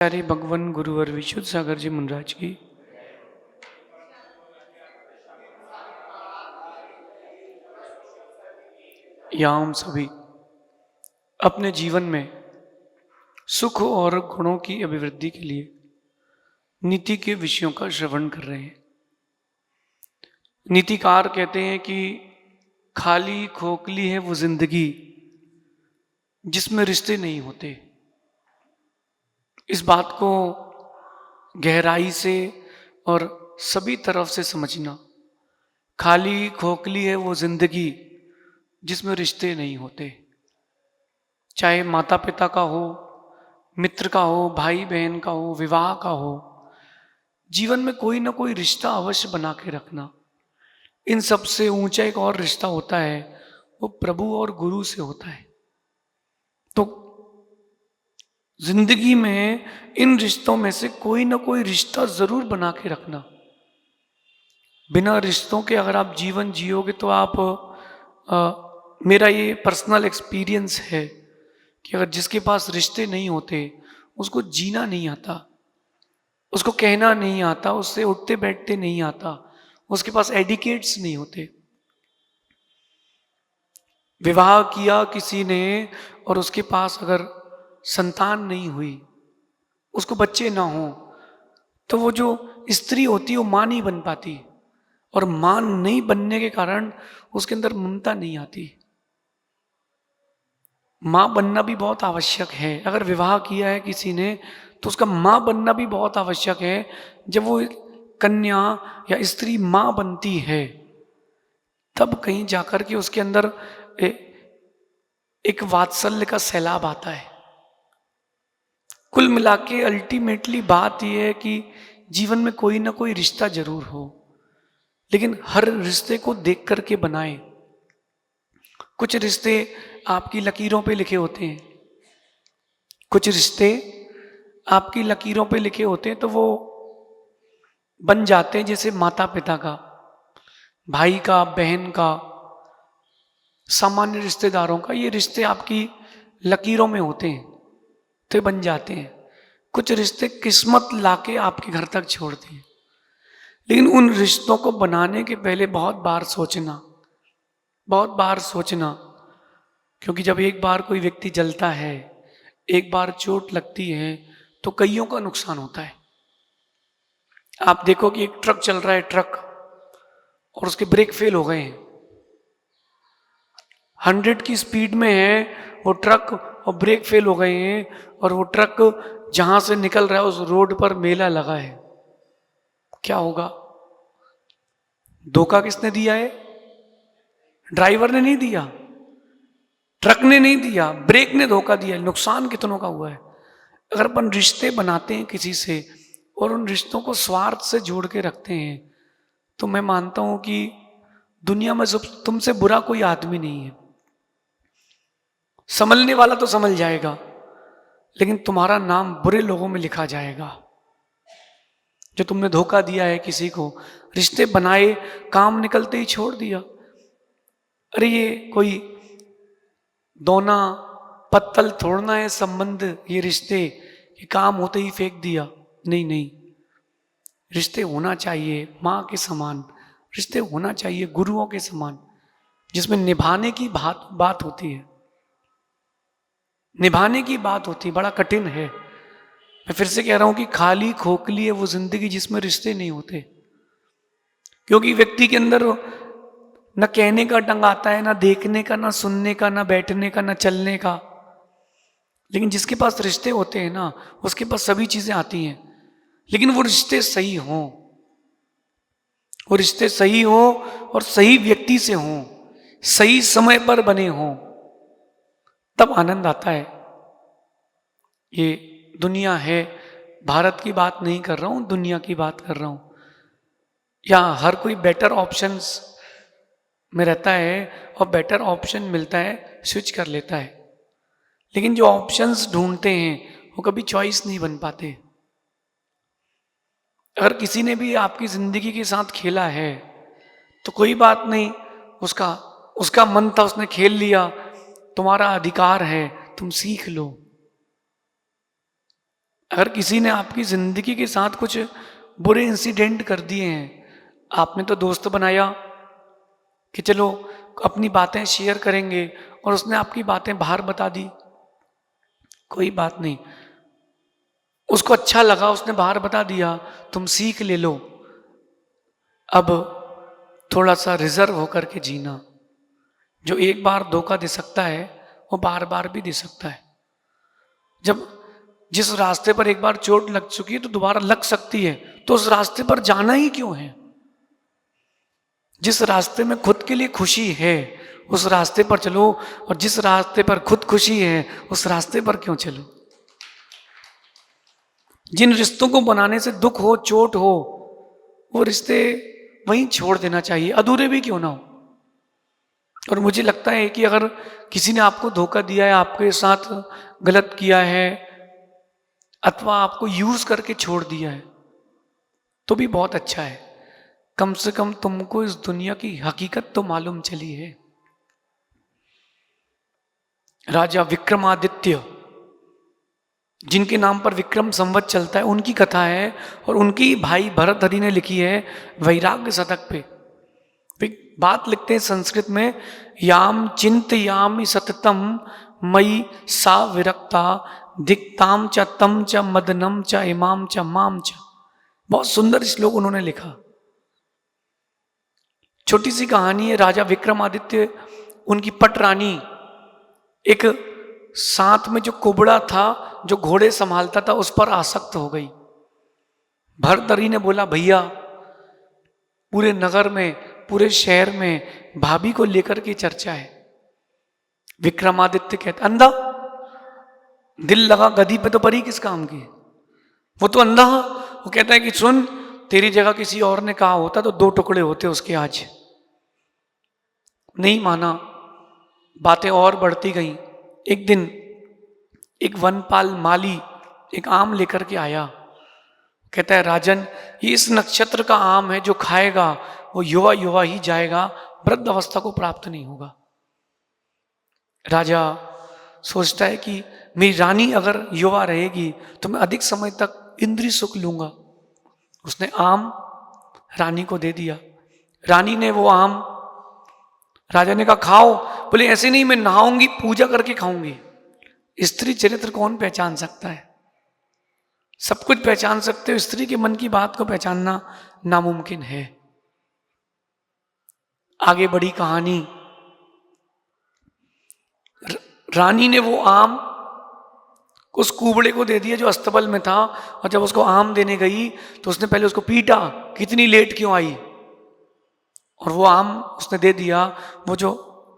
प्यारे भगवान गुरुवर विशुद्ध सागर जी मुनराज की या हम सभी अपने जीवन में सुख और गुणों की अभिवृद्धि के लिए नीति के विषयों का श्रवण कर रहे हैं। नीतिकार कहते हैं कि खाली खोखली है वो जिंदगी जिसमें रिश्ते नहीं होते। इस बात को गहराई से और सभी तरफ से समझना। खाली खोखली है वो जिंदगी जिसमें रिश्ते नहीं होते, चाहे माता पिता का हो, मित्र का हो, भाई बहन का हो, विवाह का हो। जीवन में कोई ना कोई रिश्ता अवश्य बना के रखना। इन सबसे ऊंचा एक और रिश्ता होता है, वो प्रभु और गुरु से होता है। तो जिंदगी में इन रिश्तों में से कोई ना कोई रिश्ता जरूर बना के रखना। बिना रिश्तों के अगर आप जीवन जियोगे तो आप मेरा ये पर्सनल एक्सपीरियंस है कि अगर जिसके पास रिश्ते नहीं होते उसको जीना नहीं आता, उसको कहना नहीं आता, उससे उठते बैठते नहीं आता, उसके पास एडिकेट्स नहीं होते। विवाह किया किसी ने और उसके पास अगर संतान नहीं हुई, उसको बच्चे ना हो, तो वो जो स्त्री होती है वो मां नहीं बन पाती, और मां नहीं बनने के कारण उसके अंदर ममता नहीं आती। मां बनना भी बहुत आवश्यक है। अगर विवाह किया है किसी ने तो उसका मां बनना भी बहुत आवश्यक है। जब वो कन्या या स्त्री मां बनती है तब कहीं जाकर के उसके अंदर एक वात्सल्य का सैलाब आता है। कुल मिला के अल्टीमेटली बात यह है कि जीवन में कोई ना कोई रिश्ता जरूर हो, लेकिन हर रिश्ते को देख करके बनाएं। कुछ रिश्ते आपकी लकीरों पे लिखे होते हैं, कुछ रिश्ते आपकी लकीरों पे लिखे होते हैं तो वो बन जाते हैं, जैसे माता पिता का, भाई का, बहन का, सामान्य रिश्तेदारों का। ये रिश्ते आपकी लकीरों में होते हैं तो बन जाते हैं। कुछ रिश्ते किस्मत लाके आपके घर तक छोड़ते हैं, लेकिन उन रिश्तों को बनाने के पहले बहुत बार सोचना, बहुत बार सोचना। क्योंकि जब एक बार कोई व्यक्ति जलता है, एक बार चोट लगती है, तो कईयों का नुकसान होता है। आप देखो कि एक ट्रक चल रहा है, ट्रक, और उसके ब्रेक फेल हो गए हैं। 100 की स्पीड में है वो ट्रक और ब्रेक फेल हो गए हैं, और वो ट्रक जहां से निकल रहा है उस रोड पर मेला लगा है। क्या होगा? धोखा किसने दिया है? ड्राइवर ने नहीं दिया, ट्रक ने नहीं दिया, ब्रेक ने धोखा दिया। नुकसान कितनों का हुआ है। अगर अपन रिश्ते बनाते हैं किसी से और उन रिश्तों को स्वार्थ से जोड़ के रखते हैं, तो मैं मानता हूं कि दुनिया में तुमसे बुरा कोई आदमी नहीं है। संभलने वाला तो संभल जाएगा, लेकिन तुम्हारा नाम बुरे लोगों में लिखा जाएगा। जो तुमने धोखा दिया है किसी को, रिश्ते बनाए, काम निकलते ही छोड़ दिया। अरे ये कोई दोना पत्तल थोड़ना है संबंध, ये रिश्ते, ये काम होते ही फेंक दिया। नहीं नहीं, रिश्ते होना चाहिए माँ के समान, रिश्ते होना चाहिए गुरुओं के समान, जिसमें निभाने की बात होती है, निभाने की बात होती है। बड़ा कठिन है। मैं फिर से कह रहा हूं कि खाली खोखली है वो जिंदगी जिसमें रिश्ते नहीं होते। क्योंकि व्यक्ति के अंदर न कहने का ढंग आता है, ना देखने का, ना सुनने का, ना बैठने का, ना चलने का। लेकिन जिसके पास रिश्ते होते हैं ना, उसके पास सभी चीजें आती हैं। लेकिन वो रिश्ते सही हों, वो रिश्ते सही हो और सही व्यक्ति से हों, सही समय पर बने हों, तब आनंद आता है। ये दुनिया है, भारत की बात नहीं कर रहा हूं, दुनिया की बात कर रहा हूं। यहाँ हर कोई बेटर ऑप्शंस में रहता है और बेटर ऑप्शन मिलता है स्विच कर लेता है, लेकिन जो ऑप्शंस ढूंढते हैं वो कभी चॉइस नहीं बन पाते। अगर किसी ने भी आपकी जिंदगी के साथ खेला है तो कोई बात नहीं, उसका उसका मन था, उसने खेल लिया, तुम्हारा अधिकार है, तुम सीख लो। अगर किसी ने आपकी जिंदगी के साथ कुछ बुरे इंसिडेंट कर दिए हैं, आपने तो दोस्त बनाया कि चलो अपनी बातें शेयर करेंगे और उसने आपकी बातें बाहर बता दी, कोई बात नहीं, उसको अच्छा लगा, उसने बाहर बता दिया, तुम सीख ले लो। अब थोड़ा सा रिजर्व होकर के जीना। जो एक बार धोखा दे सकता है वो बार बार भी दे सकता है। जब जिस रास्ते पर एक बार चोट लग चुकी है तो दोबारा लग सकती है, तो उस रास्ते पर जाना ही क्यों है? जिस रास्ते में खुद के लिए खुशी है उस रास्ते पर चलो, और जिस रास्ते पर खुद खुशी है उस रास्ते पर क्यों चलो? जिन रिश्तों को बनाने से दुख हो, चोट हो, वो रिश्ते वहीं छोड़ देना चाहिए, अधूरे भी क्यों ना हो। और मुझे लगता है कि अगर किसी ने आपको धोखा दिया है, आपके साथ गलत किया है, अथवा आपको यूज करके छोड़ दिया है, तो भी बहुत अच्छा है। कम से कम तुमको इस दुनिया की हकीकत तो मालूम चली है। राजा विक्रमादित्य, जिनके नाम पर विक्रम संवत चलता है, उनकी कथा है, और उनकी भाई भरतहरि ने लिखी है वैराग्य शतक पे। बात लिखते हैं संस्कृत में, याम चिंतयामि सततम मयि सा विरक्ता दिक्ताम च तम च मदनम च इमाम च माम च। बहुत सुंदर श्लोक उन्होंने लिखा। छोटी सी कहानी है। राजा विक्रमादित्य, उनकी पट रानी, एक साथ में जो कुबड़ा था, जो घोड़े संभालता था, उस पर आसक्त हो गई। भरतहरि ने बोला, भैया पूरे नगर में, पूरे शहर में भाभी को लेकर के चर्चा है। विक्रमादित्य कहते, अंधा, दिल लगा गदी पे तो परी किस काम की? वो तो अंधा। वो कहता है कि सुन, तेरी जगह किसी और ने कहा होता तो 2 टुकड़े होते उसके आज। नहीं माना, बातें और बढ़ती गई। एक दिन एक वनपाल माली एक आम लेकर के आया। कहता है, राजन, ये इस नक्षत्र का आम है, जो खाएगा वो युवा युवा ही जाएगा, वृद्ध अवस्था को प्राप्त नहीं होगा। राजा सोचता है कि मेरी रानी अगर युवा रहेगी तो मैं अधिक समय तक इंद्रिय सुख लूंगा। उसने आम रानी को दे दिया। रानी ने वो आम, राजा ने कहा खाओ। बोले ऐसे नहीं, मैं नहाऊंगी, पूजा करके खाऊंगी। स्त्री चरित्र कौन पहचान सकता है? सब कुछ पहचान सकते हो, स्त्री के मन की बात को पहचानना नामुमकिन है। आगे बड़ी कहानी। रानी ने वो आम उस कुबड़े को दे दिया जो अस्तबल में था, और जब उसको आम देने गई तो उसने पहले उसको पीटा, कितनी लेट क्यों आई, और वो आम उसने दे दिया। वो जो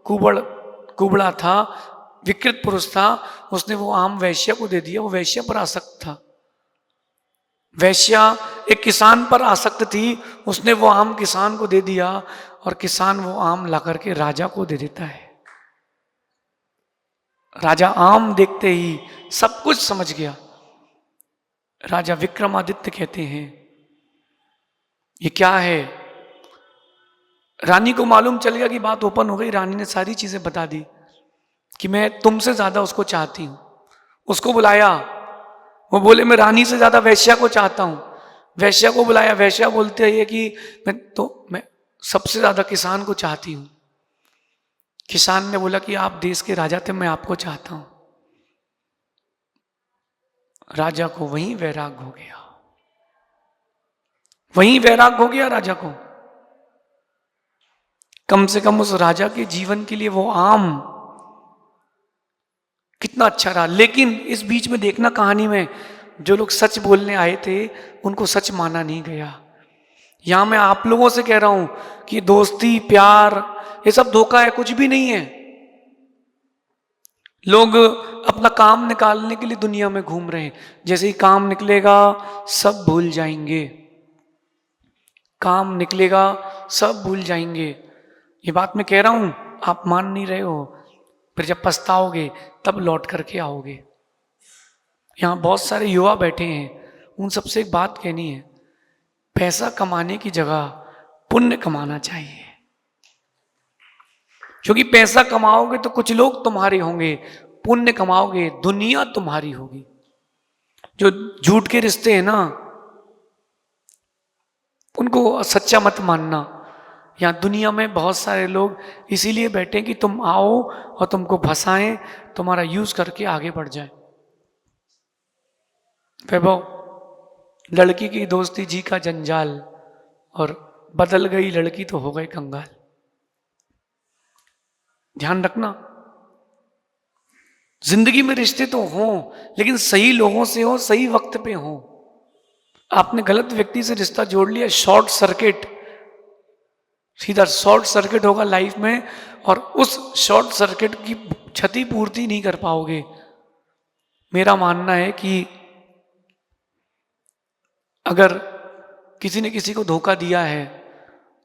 कुबड़ा था, विकृत पुरुष था, उसने वो आम वैश्या को दे दिया। वो वैश्या पर आसक्त था। वैश्या एक किसान पर आसक्त थी, उसने वो आम किसान को दे दिया, और किसान वो आम ला करके राजा को दे देता है। राजा आम देखते ही सब कुछ समझ गया। राजा विक्रमादित्य कहते हैं, ये क्या है? रानी को मालूम चल गया कि बात ओपन हो गई। रानी ने सारी चीजें बता दी कि मैं तुमसे ज्यादा उसको चाहती हूं। उसको बुलाया, वो बोले मैं रानी से ज्यादा वैश्या को चाहता हूं। वैश्या को बुलाया, वैश्या बोलते हैं कि मैं सबसे ज्यादा किसान को चाहती हूं। किसान ने बोला कि आप देश के राजा थे, मैं आपको चाहता हूं। राजा को वहीं वैराग हो गया, वहीं वैराग हो गया राजा को। कम से कम उस राजा के जीवन के लिए वो आम कितना अच्छा रहा। लेकिन इस बीच में देखना, कहानी में जो लोग सच बोलने आए थे उनको सच माना नहीं गया। यहां मैं आप लोगों से कह रहा हूं कि दोस्ती, प्यार, ये सब धोखा है, कुछ भी नहीं है। लोग अपना काम निकालने के लिए दुनिया में घूम रहे हैं। जैसे ही काम निकलेगा सब भूल जाएंगे, काम निकलेगा सब भूल जाएंगे। ये बात मैं कह रहा हूं, आप मान नहीं रहे हो। फिर जब पछताओगे तब लौट करके आओगे। यहां बहुत सारे युवा बैठे हैं, उन सबसे एक बात कहनी है, पैसा कमाने की जगह पुण्य कमाना चाहिए। क्योंकि पैसा कमाओगे तो कुछ लोग तुम्हारे होंगे, पुण्य कमाओगे दुनिया तुम्हारी होगी। जो झूठ के रिश्ते हैं ना, उनको सच्चा मत मानना। यहाँ दुनिया में बहुत सारे लोग इसीलिए बैठे कि तुम आओ और तुमको फंसाएं, तुम्हारा यूज करके आगे बढ़ जाए। वैभव, लड़की की दोस्ती जी का जंजाल, और बदल गई लड़की तो हो गए कंगाल। ध्यान रखना, जिंदगी में रिश्ते तो हों, लेकिन सही लोगों से हो, सही वक्त पे हो। आपने गलत व्यक्ति से रिश्ता जोड़ लिया, शॉर्ट सर्किट, सीधा शॉर्ट सर्किट होगा लाइफ में, और उस शॉर्ट सर्किट की क्षति पूर्ति नहीं कर पाओगे। मेरा मानना है कि अगर किसी ने किसी को धोखा दिया है,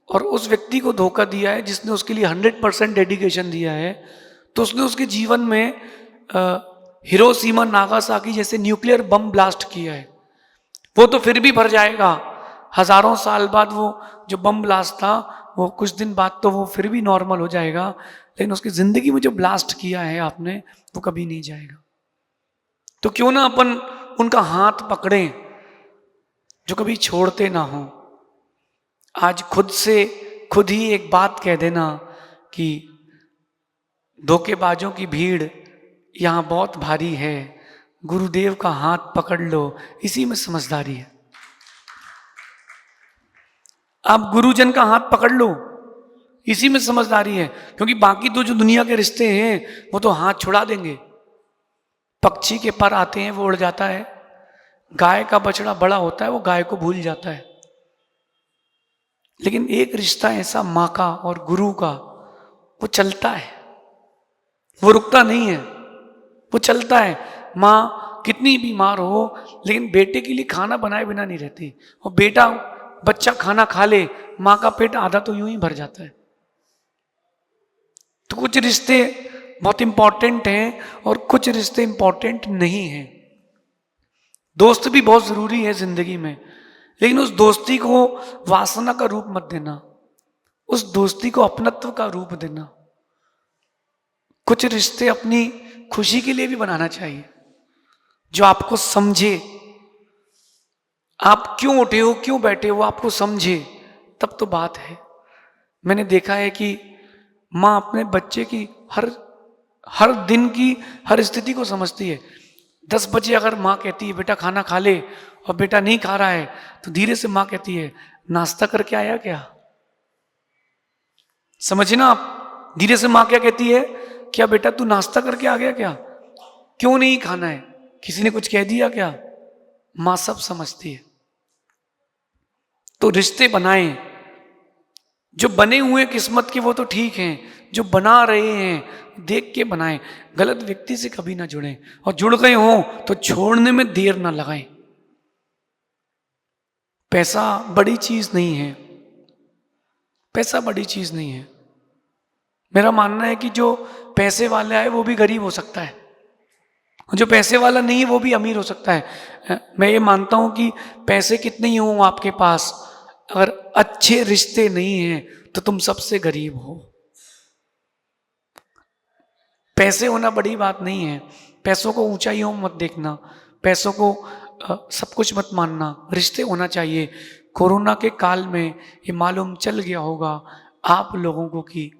और उस व्यक्ति को धोखा दिया है जिसने उसके लिए 100% डेडिकेशन दिया है, तो उसने उसके जीवन में हिरोशिमा नागासाकी जैसे न्यूक्लियर बम ब्लास्ट किया है। वो तो फिर भी भर जाएगा, हजारों साल बाद वो जो बम ब्लास्ट था, वो कुछ दिन बाद तो वो फिर भी नॉर्मल हो जाएगा, लेकिन उसकी जिंदगी में जो ब्लास्ट किया है आपने, वो कभी नहीं जाएगा। तो क्यों ना अपन उनका हाथ पकड़ें जो कभी छोड़ते ना हो। आज खुद से खुद ही एक बात कह देना कि धोखेबाजों की भीड़ यहां बहुत भारी है, गुरुदेव का हाथ पकड़ लो, इसी में समझदारी है। आप गुरुजन का हाथ पकड़ लो, इसी में समझदारी है। क्योंकि बाकी तो जो दुनिया के रिश्ते हैं वो तो हाथ छुड़ा देंगे। पक्षी के पर आते हैं, वो उड़ जाता है। गाय का बछड़ा बड़ा होता है, वो गाय को भूल जाता है। लेकिन एक रिश्ता ऐसा माँ का और गुरु का, वो चलता है, वो रुकता नहीं है, वो चलता है। माँ कितनी बीमार हो, लेकिन बेटे के लिए खाना बनाए बिना नहीं रहती। और बेटा, बच्चा खाना खा ले, माँ का पेट आधा तो यूं ही भर जाता है। तो कुछ रिश्ते बहुत इंपॉर्टेंट हैं और कुछ रिश्ते इंपॉर्टेंट नहीं हैं। दोस्त भी बहुत जरूरी है जिंदगी में, लेकिन उस दोस्ती को वासना का रूप मत देना, उस दोस्ती को अपनत्व का रूप देना। कुछ रिश्ते अपनी खुशी के लिए भी बनाना चाहिए, जो आपको समझे, आप क्यों उठे हो, क्यों बैठे हो, आपको समझे, तब तो बात है। मैंने देखा है कि माँ अपने बच्चे की हर दिन की हर स्थिति को समझती है। 10 बजे अगर माँ कहती है बेटा खाना खा ले, और बेटा नहीं खा रहा है, तो धीरे से माँ कहती है नाश्ता करके आया क्या। समझे ना आप, धीरे से माँ क्या कहती है, क्या बेटा तू नाश्ता करके आ गया क्या, क्यों नहीं खाना है, किसी ने कुछ कह दिया क्या। माँ सब समझती है। तो रिश्ते बनाएं, जो बने हुए किस्मत के वो तो ठीक हैं, जो बना रहे हैं देख के बनाएं। गलत व्यक्ति से कभी ना जुड़ें, और जुड़ गए हों तो छोड़ने में देर ना लगाएं। पैसा बड़ी चीज नहीं है, पैसा बड़ी चीज नहीं है। मेरा मानना है कि जो पैसे वाला है वो भी गरीब हो सकता है, जो पैसे वाला नहीं है वो भी अमीर हो सकता है। मैं ये मानता हूं कि पैसे कितने ही हों आपके पास, अगर अच्छे रिश्ते नहीं हैं तो तुम सबसे गरीब हो। पैसे होना बड़ी बात नहीं है, पैसों को ऊंचाइयों मत देखना, पैसों को सब कुछ मत मानना, रिश्ते होना चाहिए। कोरोना के काल में ये मालूम चल गया होगा आप लोगों को कि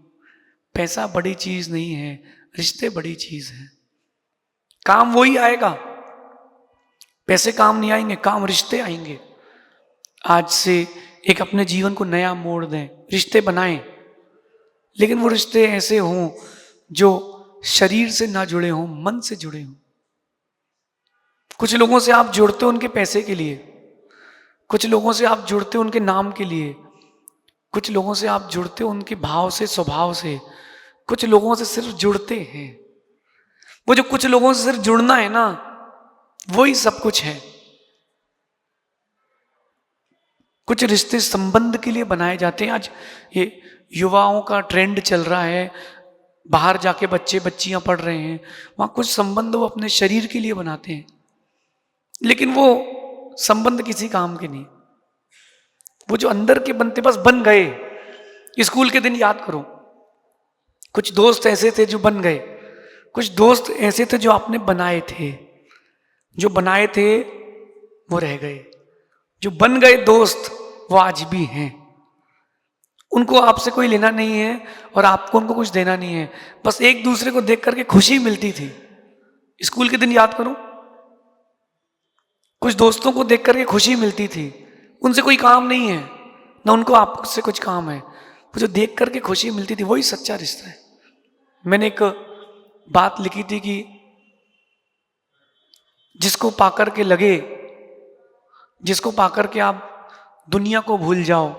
पैसा बड़ी चीज नहीं है, रिश्ते बड़ी चीज है। काम वही आएगा, पैसे काम नहीं आएंगे, काम रिश्ते आएंगे। आज से एक अपने जीवन को नया मोड़ दें, रिश्ते बनाएं, लेकिन वो रिश्ते ऐसे हों जो शरीर से ना जुड़े हों, मन से जुड़े हों। कुछ लोगों से आप जुड़ते हो उनके पैसे के लिए, कुछ लोगों से आप जुड़ते हो उनके नाम के लिए, कुछ लोगों से आप जुड़ते हो उनके भाव से, स्वभाव से, कुछ लोगों से सिर्फ जुड़ते हैं। वो जो कुछ लोगों से सिर्फ जुड़ना है ना, वही सब कुछ है। कुछ रिश्ते संबंध के लिए बनाए जाते हैं। आज ये युवाओं का ट्रेंड चल रहा है, बाहर जाके बच्चे बच्चियां पढ़ रहे हैं, वहां कुछ संबंध वो अपने शरीर के लिए बनाते हैं, लेकिन वो संबंध किसी काम के नहीं। वो जो अंदर के बनते बस बन गए। स्कूल के दिन याद करो, कुछ दोस्त ऐसे थे जो बन गए, कुछ दोस्त ऐसे थे जो आपने बनाए थे, जो बनाए थे वो रह गए। जो बन गए दोस्त वो आज भी हैं। उनको आपसे कोई लेना नहीं है और आपको उनको कुछ देना नहीं है। बस एक दूसरे को देख करके खुशी मिलती थी। स्कूल के दिन याद करो, कुछ दोस्तों को देख करके खुशी मिलती थी। उनसे कोई काम नहीं है, ना उनको आपसे कुछ काम है, वो जो देख करके खुशी मिलती थी वही सच्चा रिश्ता है। मैंने एक बात लिखी थी कि जिसको पाकर के लगे, जिसको पाकर के आप दुनिया को भूल जाओ,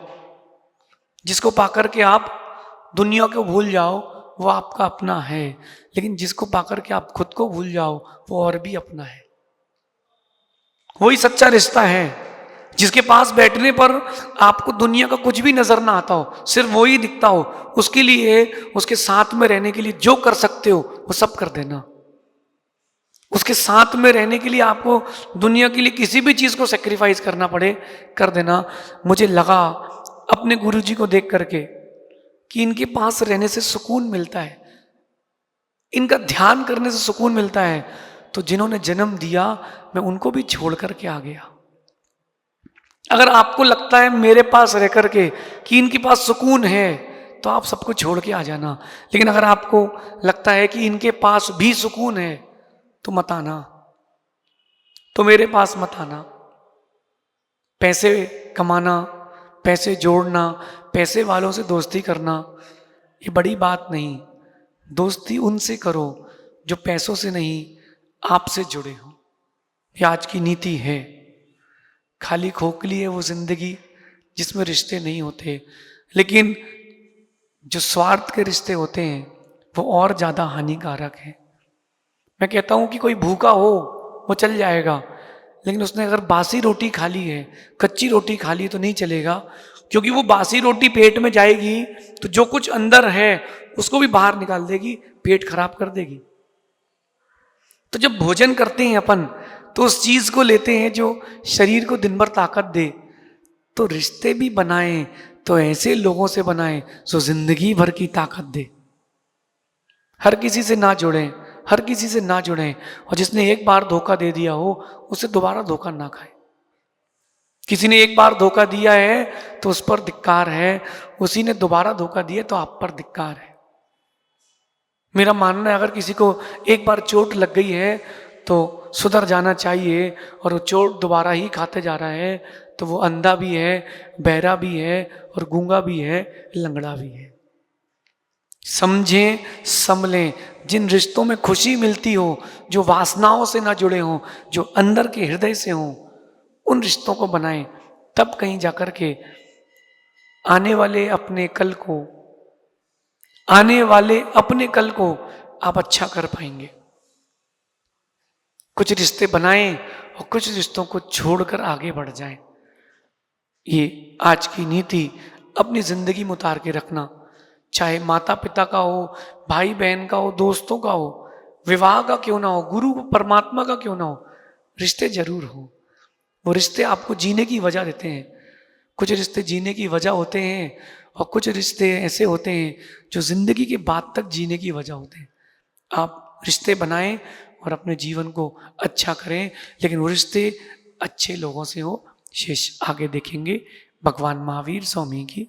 जिसको पाकर के आप दुनिया को भूल जाओ वो आपका अपना है, लेकिन जिसको पाकर के आप खुद को भूल जाओ वो और भी अपना है। वही सच्चा रिश्ता है। जिसके पास बैठने पर आपको दुनिया का कुछ भी नजर ना आता हो, सिर्फ वही दिखता हो, उसके लिए, उसके साथ में रहने के लिए जो कर सकते हो वो सब कर देना। उसके साथ में रहने के लिए आपको दुनिया के लिए किसी भी चीज को सेक्रीफाइस करना पड़े, कर देना। मुझे लगा अपने गुरुजी को देख करके कि इनके पास रहने से सुकून मिलता है, इनका ध्यान करने से सुकून मिलता है, तो जिन्होंने जन्म दिया मैं उनको भी छोड़ करके आ गया। अगर आपको लगता है मेरे पास रह करके कि इनके पास सुकून है तो आप सबको छोड़ के आ जाना। लेकिन अगर आपको लगता है कि इनके पास भी सुकून है तो मत आना, तो मेरे पास मत आना। पैसे कमाना, पैसे जोड़ना, पैसे वालों से दोस्ती करना ये बड़ी बात नहीं। दोस्ती उनसे करो जो पैसों से नहीं आपसे जुड़े हो। ये आज की नीति है। खाली खोखली है वो जिंदगी जिसमें रिश्ते नहीं होते, लेकिन जो स्वार्थ के रिश्ते होते हैं वो और ज्यादा हानिकारक है। मैं कहता हूं कि कोई भूखा हो वो चल जाएगा, लेकिन उसने अगर बासी रोटी खा ली है, कच्ची रोटी खा ली तो नहीं चलेगा, क्योंकि वो बासी रोटी पेट में जाएगी तो जो कुछ अंदर है उसको भी बाहर निकाल देगी, पेट खराब कर देगी। तो जब भोजन करते हैं अपन तो उस चीज को लेते हैं जो शरीर को दिन भर ताकत दे। तो रिश्ते भी बनाएं तो ऐसे लोगों से बनाएं जो जिंदगी भर की ताकत दे। हर किसी से ना जुड़ें, हर किसी से ना जुड़ें, और जिसने एक बार धोखा दे दिया हो उसे दोबारा धोखा ना खाए। किसी ने एक बार धोखा दिया है तो उस पर धिक्कार है, उसी ने दोबारा धोखा दिया तो आप पर धिक्कार है। मेरा मानना है अगर किसी को एक बार चोट लग गई है तो सुधर जाना चाहिए, और वो चोट दोबारा ही खाते जा रहा है तो वो अंधा भी है, बहरा भी है, और गूंगा भी है, लंगड़ा भी है। समझें, संभलें। जिन रिश्तों में खुशी मिलती हो, जो वासनाओं से ना जुड़े हों, जो अंदर के हृदय से हों, उन रिश्तों को बनाएं। तब कहीं जाकर के आने वाले अपने कल को आप अच्छा कर पाएंगे। कुछ रिश्ते बनाएं और कुछ रिश्तों को छोड़कर आगे बढ़ जाएं। ये आज की नीति अपनी जिंदगी में उतार के रखना। चाहे माता पिता का हो, भाई बहन का हो, दोस्तों का हो, विवाह का क्यों ना हो, गुरु परमात्मा का क्यों ना हो, रिश्ते जरूर हो। वो रिश्ते आपको जीने की वजह देते हैं। कुछ रिश्ते जीने की वजह होते हैं और कुछ रिश्ते ऐसे होते हैं जो जिंदगी के बाद तक जीने की वजह होते हैं। आप रिश्ते बनाएं और अपने जीवन को अच्छा करें, लेकिन वो रिश्ते अच्छे लोगों से हो। शेष आगे देखेंगे। भगवान महावीर स्वामी की